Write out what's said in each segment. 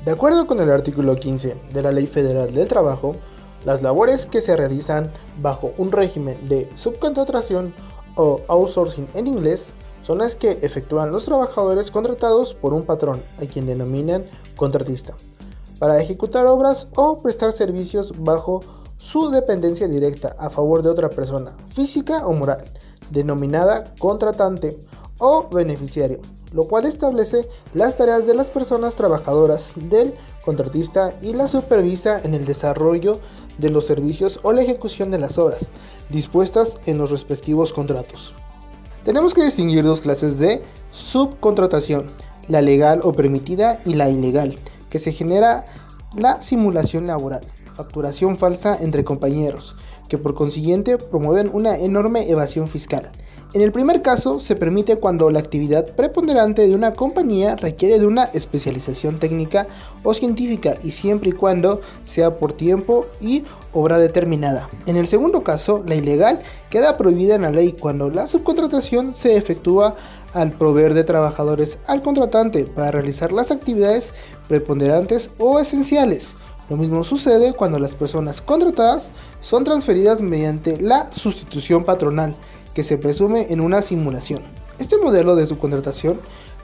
De acuerdo con el artículo 15 de la Ley Federal del Trabajo, las labores que se realizan bajo un régimen de subcontratación o outsourcing en inglés son las que efectúan los trabajadores contratados por un patrón, a quien denominan contratista, para ejecutar obras o prestar servicios bajo su dependencia directa a favor de otra persona, física o moral, denominada contratante o beneficiario, lo cual establece las tareas de las personas trabajadoras del contratista y las supervisa en el desarrollo de los servicios o la ejecución de las obras dispuestas en los respectivos contratos. Tenemos que distinguir dos clases de subcontratación, la legal o permitida y la ilegal, que se genera la simulación laboral, facturación falsa entre compañeros, que por consiguiente promueven una enorme evasión fiscal. En el primer caso, se permite cuando la actividad preponderante de una compañía requiere de una especialización técnica o científica y siempre y cuando sea por tiempo y obra determinada. En el segundo caso, la ilegal queda prohibida en la ley cuando la subcontratación se efectúa al proveer de trabajadores al contratante para realizar las actividades preponderantes o esenciales. Lo mismo sucede cuando las personas contratadas son transferidas mediante la sustitución patronal, que se presume en una simulación. Este modelo de subcontratación,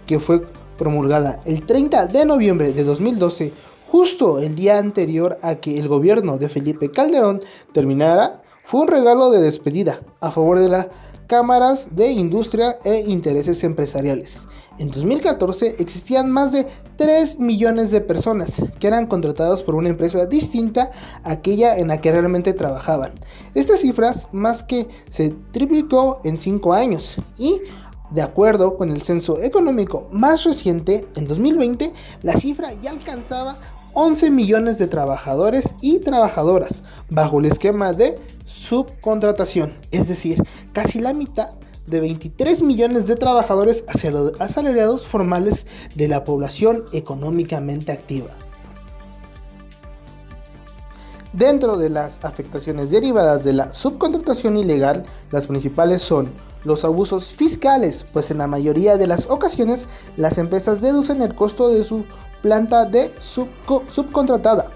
que fue promulgada el 30 de noviembre de 2012, justo el día anterior a que el gobierno de Felipe Calderón terminara, fue un regalo de despedida a favor de las cámaras de industria e intereses empresariales. En 2014 existían más de 3 millones de personas que eran contratadas por una empresa distinta a aquella en la que realmente trabajaban. Estas cifras más que se triplicó en 5 años y, de acuerdo con el censo económico más reciente, en 2020 la cifra ya alcanzaba 11 millones de trabajadores y trabajadoras bajo el esquema de subcontratación, es decir, casi la mitad de 23 millones de trabajadores asalariados formales de la población económicamente activa. Dentro de las afectaciones derivadas de la subcontratación ilegal, las principales son los abusos fiscales, pues en la mayoría de las ocasiones las empresas deducen el costo de su planta de subcontratada.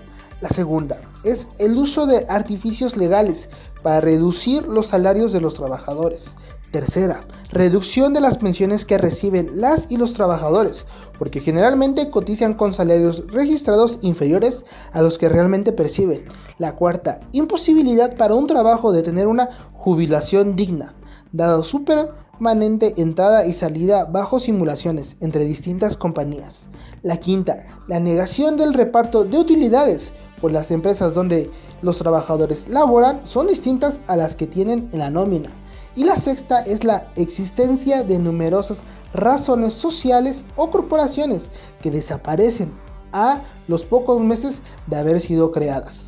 La segunda es el uso de artificios legales para reducir los salarios de los trabajadores. Tercera, reducción de las pensiones que reciben las y los trabajadores, porque generalmente cotizan con salarios registrados inferiores a los que realmente perciben. La cuarta, imposibilidad para un trabajo de tener una jubilación digna, dado su permanente entrada y salida bajo simulaciones entre distintas compañías. La quinta, la negación del reparto de utilidades, pues las empresas donde los trabajadores laboran son distintas a las que tienen en la nómina. Y la sexta es la existencia de numerosas razones sociales o corporaciones que desaparecen a los pocos meses de haber sido creadas.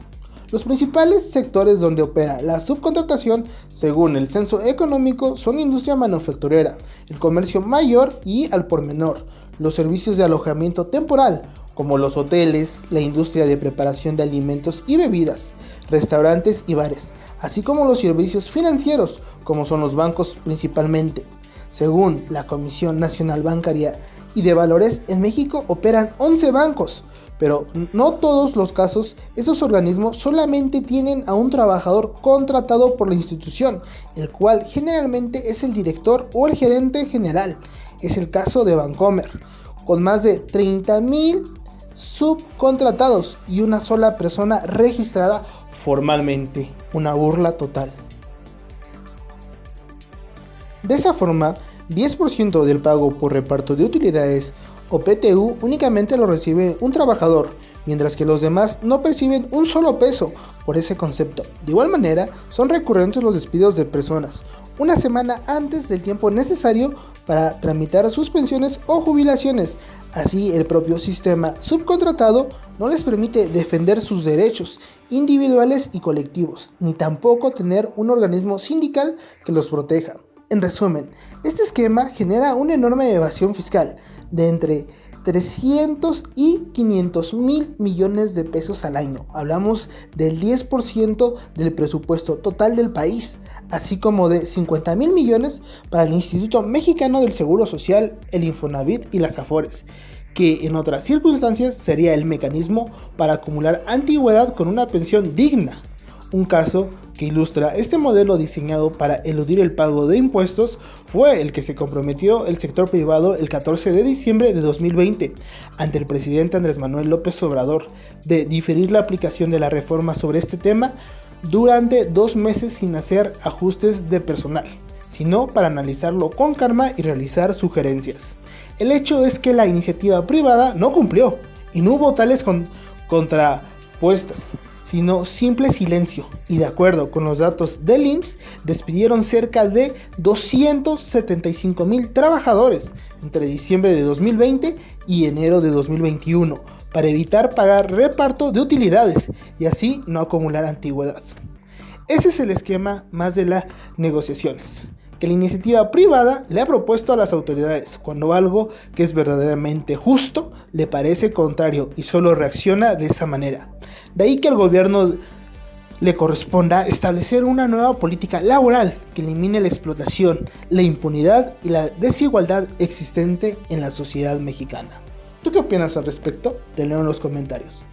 Los principales sectores donde opera la subcontratación, según el censo económico, son industria manufacturera, el comercio mayor y al por menor, los servicios de alojamiento temporal, como los hoteles, la industria de preparación de alimentos y bebidas, restaurantes y bares, así como los servicios financieros, como son los bancos principalmente. Según la Comisión Nacional Bancaria y de Valores, en México operan 11 bancos, pero no todos los casos esos organismos solamente tienen a un trabajador contratado por la institución, el cual generalmente es el director o el gerente general. Es el caso de Bancomer, con más de 30,000 subcontratados y una sola persona registrada formalmente. Una burla total. De esa forma, 10% del pago por reparto de utilidades o PTU únicamente lo recibe un trabajador, mientras que los demás no perciben un solo peso por ese concepto. De igual manera, son recurrentes los despidos de personas una semana antes del tiempo necesario para tramitar sus pensiones o jubilaciones. Así, el propio sistema subcontratado no les permite defender sus derechos individuales y colectivos, ni tampoco tener un organismo sindical que los proteja. En resumen, este esquema genera una enorme evasión fiscal de entre 300 y 500 mil millones de pesos al año. Hablamos del 10% del presupuesto total del país, así como de 50 mil millones para el Instituto Mexicano del Seguro Social, el Infonavit y las Afores, que en otras circunstancias sería el mecanismo para acumular antigüedad con una pensión digna. Un caso que ilustra este modelo diseñado para eludir el pago de impuestos fue el que se comprometió el sector privado el 14 de diciembre de 2020 ante el presidente Andrés Manuel López Obrador de diferir la aplicación de la reforma sobre este tema durante 2 meses sin hacer ajustes de personal, sino para analizarlo con calma y realizar sugerencias. El hecho es que la iniciativa privada no cumplió y no hubo tales contrapuestas, sino simple silencio, y de acuerdo con los datos del IMSS, despidieron cerca de 275,000 trabajadores entre diciembre de 2020 y enero de 2021 para evitar pagar reparto de utilidades y así no acumular antigüedad. Ese es el esquema más de las negociaciones que la iniciativa privada le ha propuesto a las autoridades cuando algo que es verdaderamente justo le parece contrario y solo reacciona de esa manera. De ahí que al gobierno le corresponda establecer una nueva política laboral que elimine la explotación, la impunidad y la desigualdad existente en la sociedad mexicana. ¿Tú qué opinas al respecto? Te leo en los comentarios.